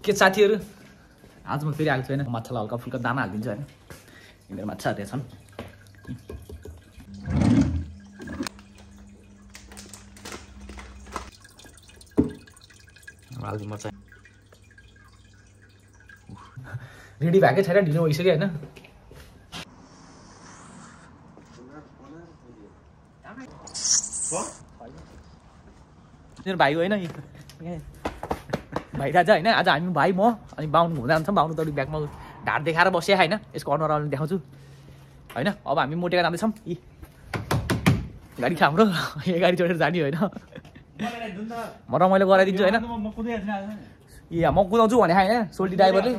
के साथीहरु आज म फेरि आएको छु हैन माछालाई हल्का फुल्का दाना हाल्दिन्छु हैन यिनीहरु माछाहरु छन् हाल्दिनु मर्छ रेडी भएकै छैन ढिलो भइसक्यो हैन मेरो भाइ हो हैन भाइ राजा हैन आज हामी भाइ म अनि बाउनु हुँदा हुन्छ बाउनु तडी ब्यागमा ढाड देखाएर बस्या हैन यसको अनुहार आउने देखाउँछु हैन अब हामी मोटेका जाँदै छौं इ गाडी छ हाम्रो यो गाडी चढेर जानी हैन म रमाइलो गराइदिन्छु हैन म कुदाउँछु भने हैन सोल्टी ड्राइभरले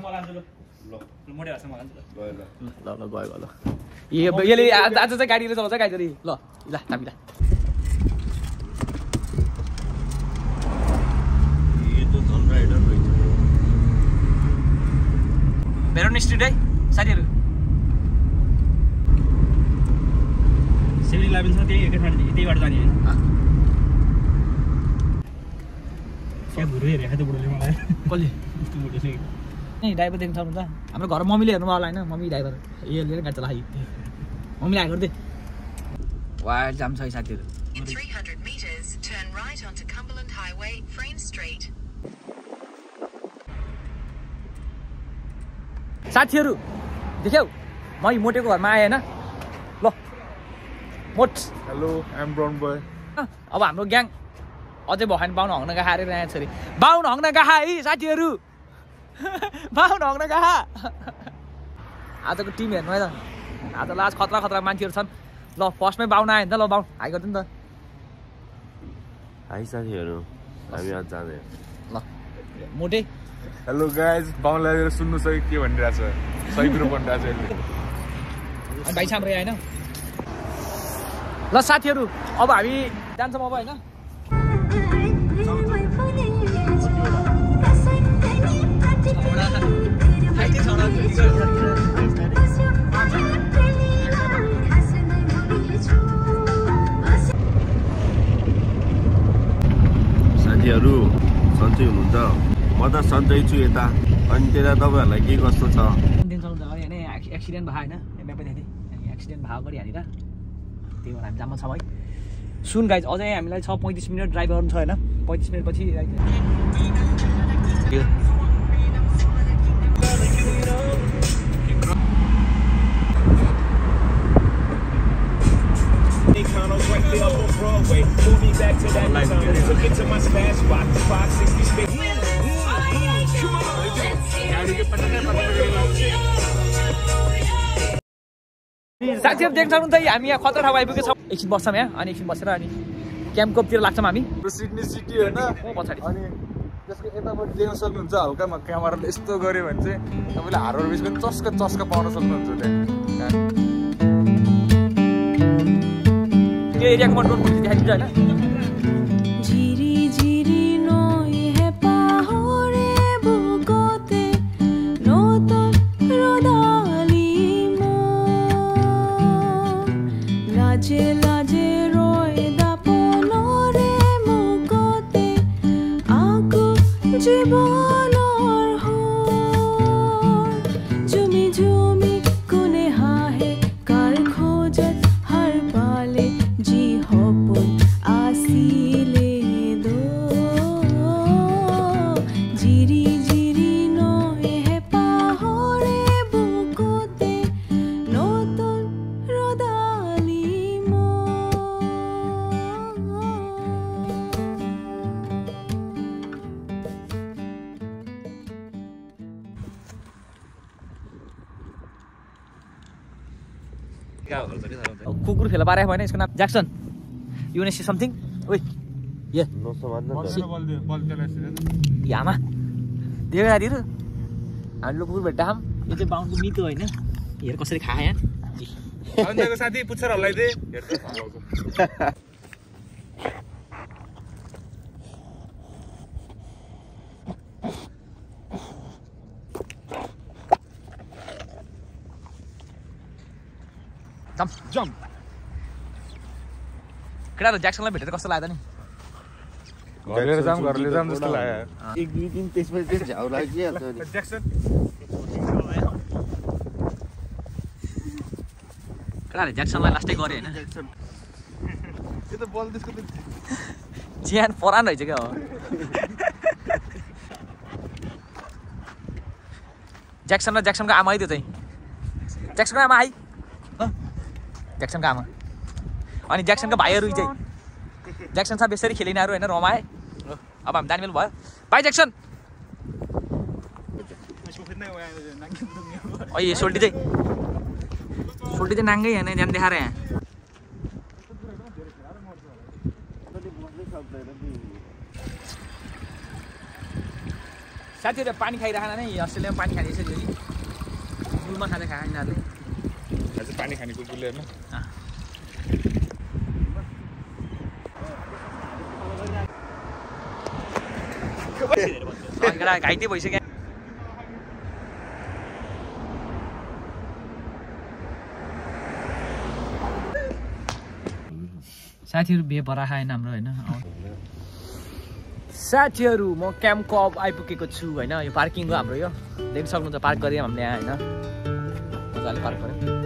ल गयो ल यसले आज चाहिँ गाडीले चलाउँछ गाडी ल ल हामी ल मेरो स्ट्रिट है साथीहरु सिभिल लाइन्स त्यही एकै ठाउँ त्यही बाटो जाने हैन क्या भुरे हेरेको थियो बुढोले मलाई कसले यस्तो बुढो छ नि ड्राइभर देख्न सक्नुहुन्छ हाम्रो घर मम्मीले हेर्नु होला हैन मम्मी ड्राइभर यसले गाडी चलाइ मम्मीले आएको दे वाइल्ड जाम छ साथीहरु 300 meters turn right onto Cumberland Highway Frame Street साथीहरु देख्यौ म इ मोटेको घरमा आए हैन ल मोट hello I am brown boy अब हाम्रो ग्याङ अझै भएन बाउन हङ्न गाहा अरे यहाँ छोरी बाउन हङ्न गाहा है साथीहरु बाउन हङ्न गाहा आजको टिम हेर्नु है त आज लास्ट खतरा खतरा मान्छेहरु छन् ल फर्स्टमै बाउन आए नि त ल बाउन हाई गर्दिन त हाई साथीहरु हामी आज जाँदै ल मोटे हेलो गाइज बाउलाई सुन्नु सके के भनिरहेछ सही कुरो भनिरहेछ यसले अनि भाइ साम्रो हैन ल साथीहरु अब हामी जान्छौँ अब हैन साथीहरु सन्चै हुनुहुन्छ म त सन्चै छु यता अनि त्यता तपाईहरुलाई के कस्तो छ दिनसम्म त हैन एक्सिडेन्ट भयो हैन म्यापै देख्दै एक्सिडेन्ट भयो गरी हानेर त्यही भएर हामी जाममा छौं है सुन गाइज अझै हामीलाई 35 मिनेट ड्राइभ गर्नु छ हैन 35 मिनेट पछि साथीहरु देख्न सक्नुहुन्छ हामी यहाँ खतरा ठाउँ आइपुगेको छौं एकछिन बस्छौं यहाँ अनि एकछिन बसेर अनि क्याम्पकोपतिर लाग्छौं हामी सिडनी सिटी हैन पछाडी अनि त्यसको यताबाट देख्न सक्नुहुन्छ हल्कामा क्यामेराले यस्तो गर्यो भने चाहिँ तपाईले हार्बर ब्रिज पनि चस्का पाउन सक्नुहुन्छ त्यहाँ त्यो एरियाको मन रोड देखाइदिन्छ हैन कुकुर फेला पारे भएन यसको नाम Jackson you want to see something ओइ ये नो समाज यामा देऊ साथीहरु हामी लोक कुकुर भेट्टा हम यो चाहिँ बाउन्डको मितो हैन हेर कसरी खाए यहाँ अन्जको साथी पुच्छर हल्लाइदे हेर्छ जम्प केटा ज्याक्सनलाई भेटेर कस्तो लाग्यो नि घरले जाम जस्तो लाग्यो एक दुई दिन त्यसपछि झ्याउ लागिहाल्छ ज्याक्सन केटाले ज्याक्सनलाई लास्टै गरे हैन त्यो त बल त्यसको त ज्यान परान रहेछ क्या हो ज्याक्सन र ज्याक्सनको आमा है त्यो चाहिँ ज्याक्सनको आमा है ज्याक्सनको आमा अनि ज्याक्सनको भाइहरू चाहिँ ज्याक्सन साहब यसरी खेलिनाहरू होइन रमाए अब हामी जाने बेला भयो बाई ज्याक्सन यो सोल्टी चाहिँ नाङ्गै होइन ध्यान देखाएर यहाँ साथीहरू पानी खाइराखेन नै अस्ट्रेलियामा पानी खाने यसरी गुलमा खाँदै खाएन यिनीहरूले पानी खाने कुकुरले होइन घाइते भइसक्यो साथीहरू बिहे बराखा होइन हाम्रो होइन साथीहरू म क्याम्पको अब आइपुगेको छु होइन यो पार्किङको हाम्रो यो देख्न सक्नुहुन्छ पार्क गरेँ हामीले यहाँ होइन मजाले पार्क गऱ्यौँ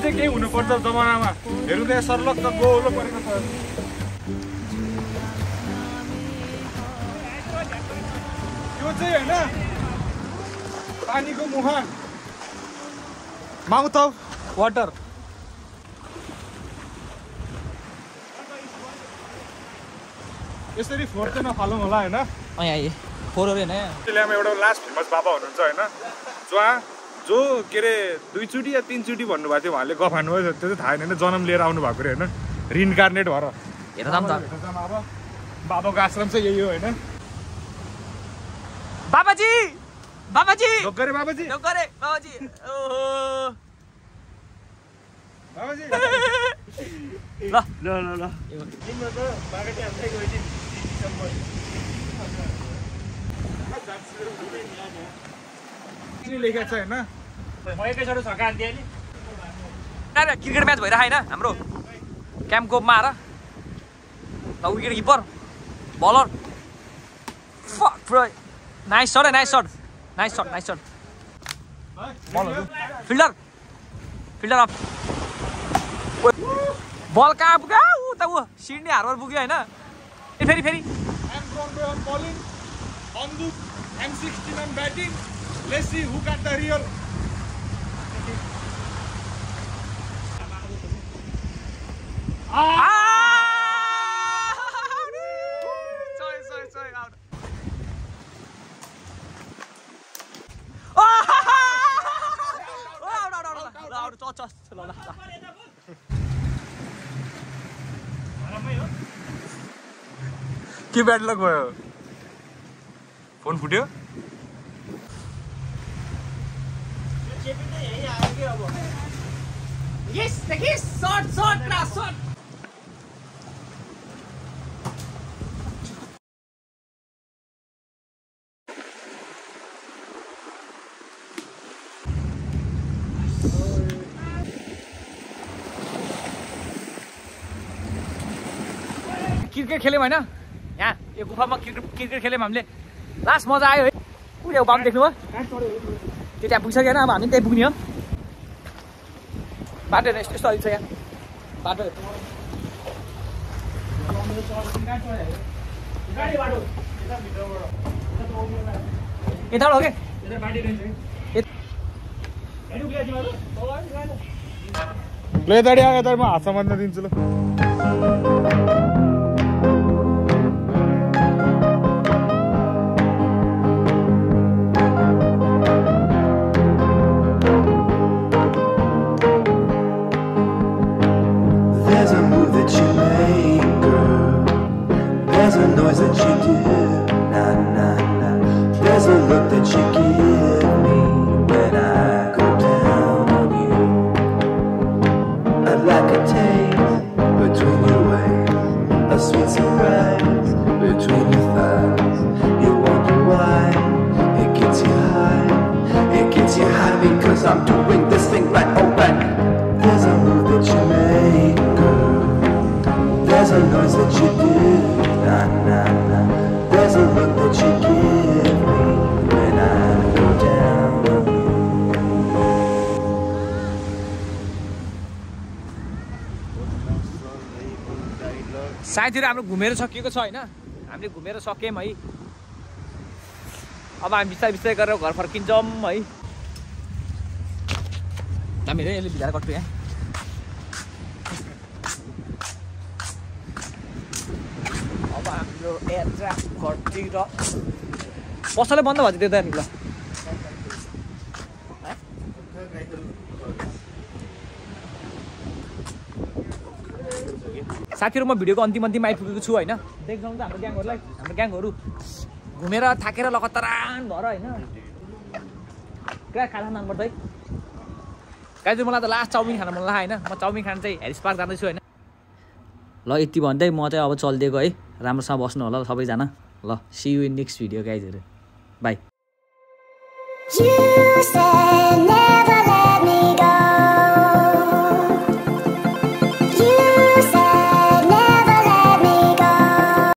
केही हुनुपर्छ जमानामा हेर्नु त्यहाँ सर्लक्क गोलो परेको छ यो चाहिँ होइन पानीको मुहान माउथ अफ वाटर यसरी फोहोर चाहिँ नफालौँ होला होइन यहाँ फोहोरहरू होइन अस्ट्रेलियामा एउटा लास्ट फेमस बाबा हुनुहुन्छ होइन जो के अरे 2 चोटि या 3 चोटि भन्नुभएको थियो उहाँले गफानु भयो त्यो चाहिँ थाहा छैन जन्म लिएर आउनु भएको अरे होइन रिइन्कार्नेट भएर हेर त बाबाको आश्रम चाहिँ यही हो होइन बाबाजी बाबाजी गरे बाबाजी गरे बाबाजी ओहो बाबाजी ल ल तिम्रो त बाबाले आफै गइदिन लेखेको छ होइन म एकैचोटि छक्का हान्दिएँ नि क्रिकेट म्याच भइरहेको होइन हाम्रो क्याम्प गोपमा आएर ल विकेट किपर बलर नाइस सट बलहरू फिल्डर अफ बल कहाँ पुग्यो उता ऊ सिडनी हार्बर पुग्यो होइन फेरि Let's see who got the real. Sorry, out. के ब्याड लक भयो फोन फुट्यो Yes, shot. क्रिकेट खेल्यौँ होइन यहाँ यो गुफामा क्रिकेट खेल्यौँ हामीले लास्ट मजा आयो है कुनै बाम देख्नुभयो त्यो त्यहाँ पुगिसक्यो होइन अब हामी त्यहीँ पुग्ने हो बाटो हेर्नु यस्तो अलिक छ यहाँ बाटो गाडी बाटो यताबाट हो के ल यताडी आयो यताडी म हात समात्न दिन्छु ल There's a move that you make, girl. There's a noise that you do, nah, nah, nah. There's a look that you give me when I go down on you. I'd like a taste between your ways, a sweet surprise between your thighs. You wonder why it gets you high. It gets you high because I'm doing this thing right, alright. There's a move that you make, girl. There's a noise that you do, nah, nah, nah. There's a look that you give me when I go down on you. सायदतिर हाम्रो घुमेर सकिएको छ होइन हामीले घुमेर सक्यौँ है अब हामी बिस्तारै बिस्तारै गरेर घर फर्किन्छौँ है हामी हेरेँ यसले भिजाएर कट्छु यहाँ अब हाम्रो यात्रा घरतिर पसलै बन्द भन्छ त्यो त नि ल साथीहरू म भिडियोको अन्तिम आइपुगेको छु होइन देख्छौँ त हाम्रो ग्याङहरू घुमेर थाकेर लकतरान भएर होइन क्या खाना मान्नुपर्छ है गाइज मलाई त लास्ट चाउमिन खान मन लाग्यो होइन म चाउमिन खान चाहिँ हेरिस पार्क जाँदैछु होइन ल यति भन्दै म चाहिँ अब चलिदिएको है राम्रोसँग बस्नु होला सबैजना ल see you in next video गाइजहरू बाई